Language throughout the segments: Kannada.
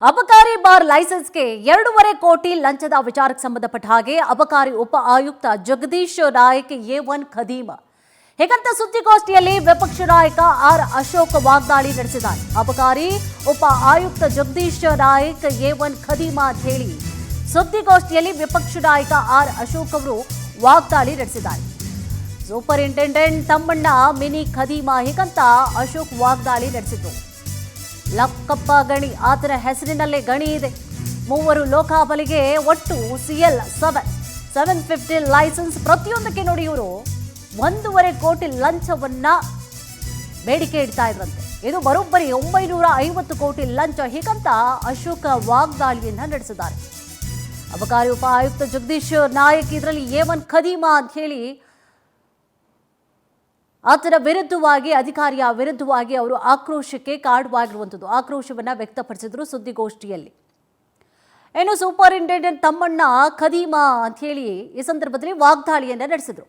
ಅಬಕಾರಿ ಬಾರ್ ಲೈಸೆನ್ಸ್ಗೆ 2.5 ಕೋಟಿ ಲಂಚದ ವಿಚಾರಕ್ಕೆ ಸಂಬಂಧಪಟ್ಟ ಹಾಗೆ ಅಬಕಾರಿ ಉಪ ಆಯುಕ್ತ ಜಗದೀಶ್ ನಾಯಕ್ ಎ1 ಖದೀಮ ಹೇಗಂತ ಸುದ್ದಿಗೋಷ್ಠಿಯಲ್ಲಿ ವಿಪಕ್ಷ ನಾಯಕ ಆರ್ ಅಶೋಕ್ ವಾಗ್ದಾಳಿ ನಡೆಸಿದ್ದಾರೆ. ಅಬಕಾರಿ ಉಪ ಆಯುಕ್ತ ಜಗದೀಶ್ ನಾಯಕ್ ಎ1 ಖದೀಮ ಅಂತ ಹೇಳಿ ಸುದ್ದಿಗೋಷ್ಠಿಯಲ್ಲಿ ವಿಪಕ್ಷ ನಾಯಕ ಆರ್ ಅಶೋಕ್ ಅವರು ವಾಗ್ದಾಳಿ ನಡೆಸಿದ್ದಾರೆ. ಸೂಪರಿಂಟೆಂಡೆಂಟ್ ತಮ್ಮಣ್ಣ ಮಿನಿ ಖದೀಮ ಹೇಗಂತ ಅಶೋಕ್ ವಾಗ್ದಾಳಿ ನಡೆಸಿದ್ರು. ಲಕ್ಕಪ್ಪ ಗಣಿ ಆತನ ಹೆಸರಿನಲ್ಲೇ ಗಣಿ ಇದೆ. ಮೂವರು ಲೋಕಾಬಲಿಗೆ ಒಟ್ಟು ಸಿಎಲ್ 750 ಲೈಸೆನ್ಸ್. ಪ್ರತಿಯೊಂದಕ್ಕೆ ನೋಡಿ ಇವರು 1.5 ಕೋಟಿ ಲಂಚವನ್ನ ಬೇಡಿಕೆ ಇಡ್ತಾ ಇದ್ರಂತೆ. ಇದು ಬರೋಬ್ಬರಿ 950 ಕೋಟಿ ಲಂಚ ಹೀಗಂತ ಅಶೋಕ ವಾಗ್ದಾಳಿಯನ್ನ ನಡೆಸಿದ್ದಾರೆ. ಅಬಕಾರಿ ಉಪ ಆಯುಕ್ತ ಜಗದೀಶ್ ನಾಯಕ್ ಇದರಲ್ಲಿ ಎ1 ಖದೀಮ ಅಂತ ಹೇಳಿ ಆತನ ವಿರುದ್ಧವಾಗಿ ಅಧಿಕಾರಿಯ ವಿರುದ್ಧವಾಗಿ ಅವರು ಆಕ್ರೋಶಕ್ಕೆ ಕಾರಣವಾಗಿರುವಂಥದ್ದು ಆಕ್ರೋಶವನ್ನ ವ್ಯಕ್ತಪಡಿಸಿದ್ರು ಸುದ್ದಿಗೋಷ್ಠಿಯಲ್ಲಿ. ಏನು ಸೂಪರಿಂಟೆಂಡೆಂಟ್ ತಮ್ಮಣ್ಣ ಖದೀಮ ಅಂತ ಹೇಳಿ ಈ ಸಂದರ್ಭದಲ್ಲಿ ವಾಗ್ದಾಳಿಯನ್ನ ನಡೆಸಿದ್ರು.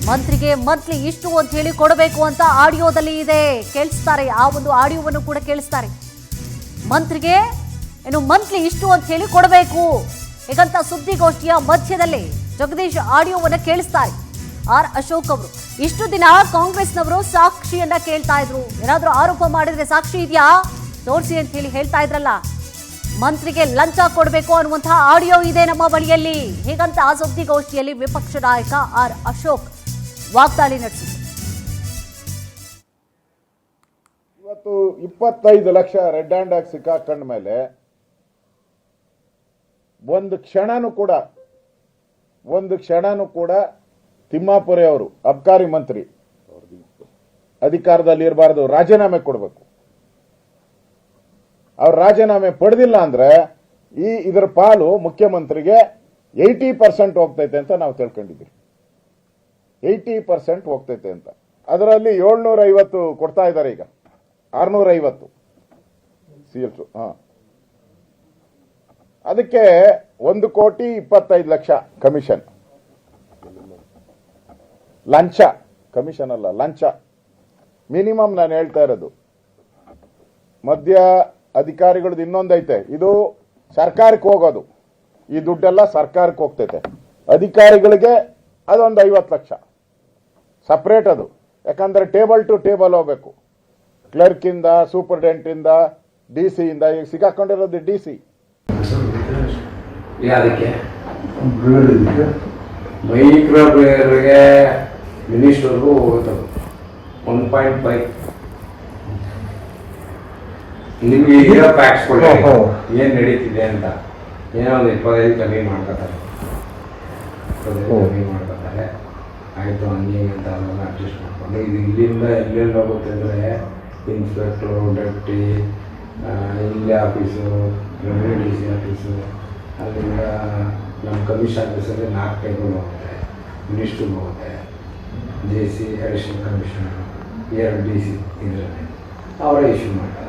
ಮಂತ್ರಿಗೆ ಮಂತ್ಲಿ ಇಷ್ಟು ಅಂತ ಹೇಳಿ ಕೊಡಬೇಕು ಅಂತ ಆಡಿಯೋದಲ್ಲಿ ಇದೆ, ಕೇಳಿಸ್ತಾರೆ. ಆ ಒಂದು ಆಡಿಯೋವನ್ನು ಕೂಡ ಕೇಳಿಸ್ತಾರೆ. ಮಂತ್ರಿಗೆ ಏನು ಮಂತ್ಲಿ ಇಷ್ಟು ಅಂತ ಹೇಳಿ ಕೊಡಬೇಕು ಹೇಗಂತ ಸುದ್ದಿಗೋಷ್ಠಿಯ ಮಧ್ಯದಲ್ಲಿ ಜಗದೀಶ್ ಆಡಿಯೋವನ್ನ ಕೇಳಿಸ್ತಾರೆ. ಆರ್ ಅಶೋಕ್ ಅವರು ಇಷ್ಟು ದಿನ ಕಾಂಗ್ರೆಸ್ನವರು ಸಾಕ್ಷಿಯನ್ನ ಕೇಳ್ತಾ ಇದ್ರು. ಏನಾದ್ರೂ ಆರೋಪ ಮಾಡಿದ್ರೆ ಸಾಕ್ಷಿ ಇದೆಯಾ ತೋರಿಸಿ ಅಂತ ಹೇಳಿ ಹೇಳ್ತಾ ಇದ್ರಲ್ಲ. ಮಂತ್ರಿಗೆ ಲಂಚ ಕೊಡಬೇಕು ಅನ್ನುವಂತಹ ಆಡಿಯೋ ಇದೆ ನಮ್ಮ ಬಳಿಯಲ್ಲಿ ಹೇಗಂತ ಆ ಸುದ್ದಿಗೋಷ್ಠಿಯಲ್ಲಿ ವಿಪಕ್ಷ ನಾಯಕ ಆರ್ ಅಶೋಕ್ ವಾಗ್ದಾಳಿ ನಡೆಸಿದ್ರು. ಇವತ್ತು 25 ಲಕ್ಷ ರೆಡ್ ಹ್ಯಾಂಡ್ ಆಗಿ ಸಿಕ್ಕಾಕೊಂಡ ಮೇಲೆ ಒಂದು ಕ್ಷಣನೂ ಕೂಡ ತಿಮ್ಮಾಪುರೆ ಅವರು ಅಬಕಾರಿ ಮಂತ್ರಿ ಅಧಿಕಾರದಲ್ಲಿ ಇರಬಾರದು, ರಾಜೀನಾಮೆ ಕೊಡಬೇಕು. ಅವ್ರು ರಾಜೀನಾಮೆ ಪಡೆದಿಲ್ಲ ಅಂದ್ರೆ ಇದರ ಪಾಲು ಮುಖ್ಯಮಂತ್ರಿಗೆ 80% ಹೋಗ್ತೈತೆ ಅಂತ ನಾವು ತಿಳ್ಕೊಂಡಿದ್ದೀವಿ. 80% ಹೋಗ್ತೈತೆ ಅಂತ. ಅದರಲ್ಲಿ 750 ಕೊಡ್ತಾ ಇದ್ದಾರೆ, ಈಗ 650 ಸಿಎಲ್. ಅದಕ್ಕೆ 1,25,00,000 ಕಮಿಷನ್. ಲಂಚ, ಕಮಿಷನ್ ಅಲ್ಲ, ಲಂಚ ಮಿನಿಮಮ್. ನಾನು ಹೇಳ್ತಾ ಇರೋದು ಮಧ್ಯ ಅಧಿಕಾರಿಗಳದ್ದು ಇನ್ನೊಂದೈತೆ, ಇದು ಸರ್ಕಾರಕ್ಕೆ ಹೋಗೋದು. ಈ ದುಡ್ಡೆಲ್ಲ ಸರ್ಕಾರಕ್ಕೆ ಹೋಗ್ತೈತೆ. ಅಧಿಕಾರಿಗಳಿಗೆ ಅದೊಂದು 50 ಲಕ್ಷ ಸಪ್ರೇಟ್. ಅದು ಯಾಕಂದ್ರೆ ಟೇಬಲ್ ಟು ಟೇಬಲ್ ಹೋಗ್ಬೇಕು. ಕ್ಲರ್ಕ್ ಇಂದ, ಸೂಪರ್ಡೆಂಟ್ ಇಂದ, DC ಇಂದ. ಈಗ ಸಿಗಾಕೊಂಡಿರೋದು DC. ಮೈಕ್ರೋ ಪ್ಲೇಯರ್ಗೆ ಮಿನಿಸ್ಟರ್ಗೂ 1.5 ನಿಮ್ಗೆ ಈಗ ಪ್ಯಾಕ್ಸ್ ಕೊಡಿ ಏನ್ ನಡೀತಿದೆ ಅಂತ. ಏನೋ ಒಂದು 25 ಕಮ್ಮಿ ಮಾಡ್ಕೊತಾರೆ, ಆಯ್ತು ಹಂಗೆ ಅಂತ ಅದನ್ನ ಅಡ್ಜಸ್ಟ್ ಮಾಡ್ಕೊಂಡು ಇದು ಇಲ್ಲಿಂದ ಎಲ್ಲೆಲ್ಲಿ ಹೋಗುತ್ತೆ ಅಂದರೆ ಇನ್ಸ್ಪೆಕ್ಟ್ರು, ಡೆಪ್ಟಿ, ಇಲ್ಲಿ ಆಫೀಸು, ರೆವಿನ್ಯೂ DC ಆಫೀಸು, ಅಲ್ಲಿಂದ ನಮ್ಮ ಕಮಿಷನ್ ಆಫೀಸಲ್ಲಿ 4 ಟೇಬಲ್ ಹೋಗುತ್ತೆ, ಮಿನಿಸ್ಟ್ರಿಗೆ ಹೋಗುತ್ತೆ, JC ಅಡಿಷನಲ್ ಕಮಿಷನರ್, 2 DC ಇದರಲ್ಲಿ ಅವರೇ ಇಶ್ಯೂ ಮಾಡ್ತಾರೆ.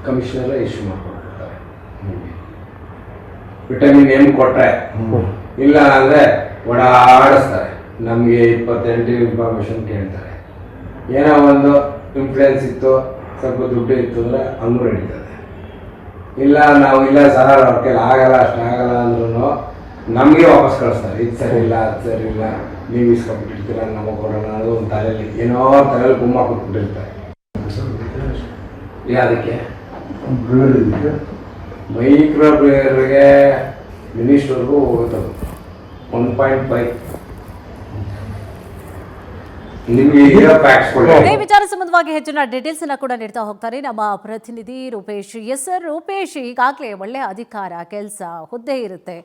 ಕಮಿಷನರೇ ಇಶ್ಯೂ ಮಾಡ್ಕೊಂಡಿರ್ತಾರೆ. ವಿಟಮಿನ್ M ಕೊಟ್ಟರೆ ಇಲ್ಲ ಅಂದರೆ ಓಡಾಡಿಸ್ತಾರೆ. ನಮಗೆ 28 ಇನ್ಫಾರ್ಮೇಷನ್ ಕೇಳ್ತಾರೆ. ಏನೋ ಒಂದು ಇನ್ಫ್ಲೂಯೆನ್ಸ್ ಇತ್ತು, ಸ್ವಲ್ಪ ದುಡ್ಡು ಇತ್ತು ಅಂದರೆ ಹಂಗೂ ನಡೀತದೆ. ಇಲ್ಲ ನಾವು ಇಲ್ಲ ಸರ್ ಅವ್ರ ಕೈಲಿ ಆಗಲ್ಲ, ಅಷ್ಟಾಗಲ್ಲ ಅಂದ್ರೂ ನಮಗೆ ವಾಪಸ್ ಕಳಿಸ್ತಾರೆ. ಇದು ಸರಿ ಇಲ್ಲ, ಅದು ಸರಿ ಇಲ್ಲ, ನೀವು ಇಸ್ಕೊಬಿಟ್ಟಿರ್ತೀರ, ನಮಗೆ ಕೊಡೋಣ ಅನ್ನೋದು ಒಂದು ತಲೆಯಲ್ಲಿ ಏನೋ ತಲೆಯಲ್ಲಿ ಗುಮ್ಮ ಕೊಟ್ಬಿಟ್ಟಿರ್ತಾರೆ. ಅದಕ್ಕೆ ಮೈಕ್ರೋ ಪ್ಲೇಯರ್ಗೆ ಮಿನಿಸ್ಟರ್ಗೂ 1.5 ಈ ವಿಚಾರ ಸಂಬಂಧವಾಗಿ ಹೆಚ್ಚಿನ ಡೀಟೇಲ್ಸ್ ಅನ್ನ ಕೂಡ ನೀಡ್ತಾ ಹೋಗ್ತಾರೆ ನಮ್ಮ ಪ್ರತಿನಿಧಿ ರೂಪೇಶ್. ಎಸ್ ಸರ್, ರೂಪೇಶ್, ಈಗಾಗಲೇ ಒಳ್ಳೆ ಅಧಿಕಾರ, ಕೆಲಸ, ಹುದ್ದೆ ಇರುತ್ತೆ.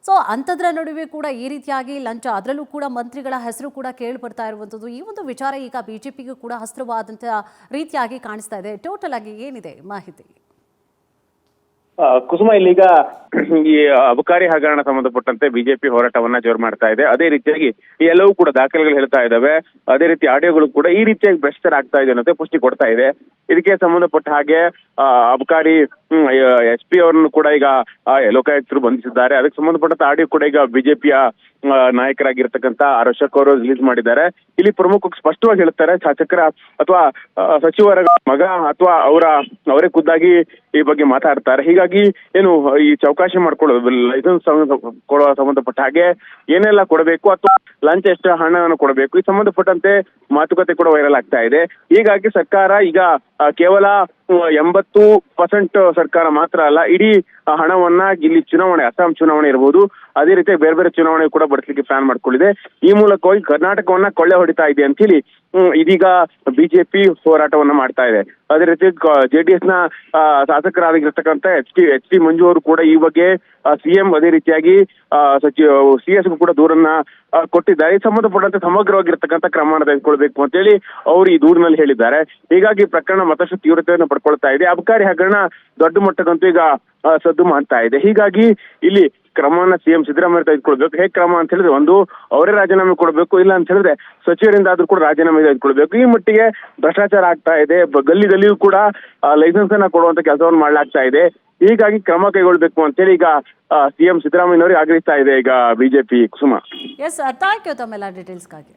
ಸೊ ಅಂಥದ್ರ ನಡುವೆ ಕೂಡ ಈ ರೀತಿಯಾಗಿ ಲಂಚ, ಅದರಲ್ಲೂ ಕೂಡ ಮಂತ್ರಿಗಳ ಹೆಸರು ಕೂಡ ಕೇಳಿ ಬರ್ತಾ ಇರುವಂಥದ್ದು. ಈ ಒಂದು ವಿಚಾರ ಈಗ ಬಿಜೆಪಿಗೂ ಕೂಡ ಹಸ್ತ್ರವಾದಂಥ ರೀತಿಯಾಗಿ ಕಾಣಿಸ್ತಾ ಇದೆ. ಟೋಟಲ್ ಆಗಿ ಏನಿದೆ ಮಾಹಿತಿ? ಕುಸುಮ, ಇಲ್ಲೀಗ ಈ ಅಬಕಾರಿ ಹಗರಣ ಸಂಬಂಧಪಟ್ಟಂತೆ ಬಿಜೆಪಿ ಹೋರಾಟವನ್ನ ಜೋರು ಮಾಡ್ತಾ ಇದೆ. ಅದೇ ರೀತಿಯಾಗಿ ಈ ಎಲ್ಲವೂ ಕೂಡ ದಾಖಲೆಗಳು ಹೇಳ್ತಾ ಇದಾವೆ. ಅದೇ ರೀತಿ ಆಡಿಯೋಗಳು ಕೂಡ ಈ ರೀತಿಯಾಗಿ ಭ್ರಷ್ಟಾಚಾರ ಆಗ್ತಾ ಇದೆ ಅನ್ನೋದೇ ಪುಷ್ಟಿ ಕೊಡ್ತಾ ಇದೆ. ಇದಕ್ಕೆ ಸಂಬಂಧಪಟ್ಟ ಹಾಗೆ ಅಬಕಾರಿ SP ಅವರನ್ನು ಕೂಡ ಈಗ ಲೋಕಾಯುಕ್ತರು ಬಂಧಿಸಿದ್ದಾರೆ. ಅದಕ್ಕೆ ಸಂಬಂಧಪಟ್ಟಂತ ಆಡಿಯೋ ಕೂಡ ಈಗ ಬಿಜೆಪಿಯ ನಾಯಕರಾಗಿರ್ತಕ್ಕಂಥ ಆರ್ ಅಶೋಕ್ ಅವರು ರಿಲೀಸ್ ಮಾಡಿದ್ದಾರೆ. ಇಲ್ಲಿ ಪ್ರಮುಖ ಸ್ಪಷ್ಟವಾಗಿ ಹೇಳ್ತಾರೆ, ಶಾಸಕರ ಅಥವಾ ಸಚಿವರ ಮಗ ಅಥವಾ ಅವರೇ ಖುದ್ದಾಗಿ ಈ ಬಗ್ಗೆ ಮಾತಾಡ್ತಾರೆ. ಹೀಗಾಗಿ ಏನು ಈ ಚೌಕಾಶಿ ಮಾಡ್ಕೊಳ್ಳೋದು, ಲೈಸೆನ್ಸ್ ಕೊಡುವ ಸಂಬಂಧಪಟ್ಟ ಹಾಗೆ ಏನೆಲ್ಲ ಕೊಡಬೇಕು ಅಥವಾ ಲಂಚ ಎಷ್ಟು ಹಣವನ್ನು ಕೊಡಬೇಕು, ಈ ಸಂಬಂಧಪಟ್ಟಂತೆ ಮಾತುಕತೆ ಕೂಡ ವೈರಲ್ ಆಗ್ತಾ ಇದೆ. ಹೀಗಾಗಿ ಸರ್ಕಾರ ಈಗ ಕೇವಲ 80% ಸರ್ಕಾರ ಮಾತ್ರ ಅಲ್ಲ, ಇಡೀ ಹಣವನ್ನ ಇಲ್ಲಿ ಚುನಾವಣೆ, ಅಸ್ಸಾಂ ಚುನಾವಣೆ ಇರಬಹುದು, ಅದೇ ರೀತಿ ಬೇರೆ ಬೇರೆ ಚುನಾವಣೆ ಕೂಡ ಬಡಿಸಲಿಕ್ಕೆ ಪ್ಲಾನ್ ಮಾಡ್ಕೊಂಡಿದೆ. ಈ ಮೂಲಕವಾಗಿ ಕರ್ನಾಟಕವನ್ನ ಕೊಳ್ಳೆ ಹೊಡಿತಾ ಇದೆ ಅಂತೇಳಿ ಇದೀಗ ಬಿಜೆಪಿ ಹೋರಾಟವನ್ನ ಮಾಡ್ತಾ ಇದೆ. ಅದೇ ರೀತಿ ಜೆಡಿಎಸ್ ನ ಶಾಸಕರಾಗಿರ್ತಕ್ಕಂಥ ಎಚ್ ಡಿ ಮಂಜು ಅವರು ಕೂಡ ಈ ಬಗ್ಗೆ ಸಿಎಂ ಅದೇ ರೀತಿಯಾಗಿ CS ಕೂಡ ದೂರನ್ನ ಕೊಟ್ಟಿದ್ದಾರೆ. ಈ ಸಂಬಂಧಪಟ್ಟಂತೆ ಸಮಗ್ರವಾಗಿರ್ತಕ್ಕಂಥ ಕ್ರಮವನ್ನು ತೆಗೆದುಕೊಳ್ಬೇಕು ಅಂತೇಳಿ ಅವರು ಈ ದೂರಿನಲ್ಲಿ ಹೇಳಿದ್ದಾರೆ. ಹೀಗಾಗಿ ಪ್ರಕರಣ ಮತ್ತಷ್ಟು ತೀವ್ರತೆಯನ್ನು ಪಡ್ಕೊಳ್ತಾ ಇದೆ. ಅಬಕಾರಿ ಹಗರಣ ದೊಡ್ಡ ಮಟ್ಟಕ್ಕಂತೂ ಈಗ ಸದ್ದು ಮಾಡ್ತಾ ಇದೆ. ಹೀಗಾಗಿ ಇಲ್ಲಿ ಕ್ರಮವನ್ನ ಸಿಎಂ ಸಿದ್ದರಾಮಯ್ಯ ತೆಗೆದುಕೊಳ್ಬೇಕು. ಹೇಗೆ ಕ್ರಮ ಅಂತ ಹೇಳಿದ್ರೆ, ಒಂದು ಅವರೇ ರಾಜೀನಾಮೆ ಕೊಡಬೇಕು, ಇಲ್ಲ ಅಂತ ಹೇಳಿದ್ರೆ ಸಚಿವರಿಂದ ಆದ್ರೂ ಕೂಡ ರಾಜೀನಾಮೆ ತೆಗೆದುಕೊಳ್ಬೇಕು. ಈ ಮಟ್ಟಿಗೆ ಭ್ರಷ್ಟಾಚಾರ ಆಗ್ತಾ ಇದೆ. ಗಲ್ಲಿಯೂ ಕೂಡ ಲೈಸೆನ್ಸ್ ಅನ್ನ ಕೊಡುವಂತ ಕೆಲಸವನ್ನು ಮಾಡ್ಲಾಗ್ತಾ ಇದೆ. ಹೀಗಾಗಿ ಕ್ರಮ ಕೈಗೊಳ್ಬೇಕು ಅಂತೇಳಿ ಈಗ ಸಿಎಂ ಸಿದ್ದರಾಮಯ್ಯನವರಿಗೆ ಆಗ್ರಹಿಸ್ತಾ ಇದೆ ಈಗ BJP. Kusuma. Yes, thank you ತಮ್ಮೆಲ್ಲ ಡೀಟೇಲ್ಸ್ಗಾಗಿ.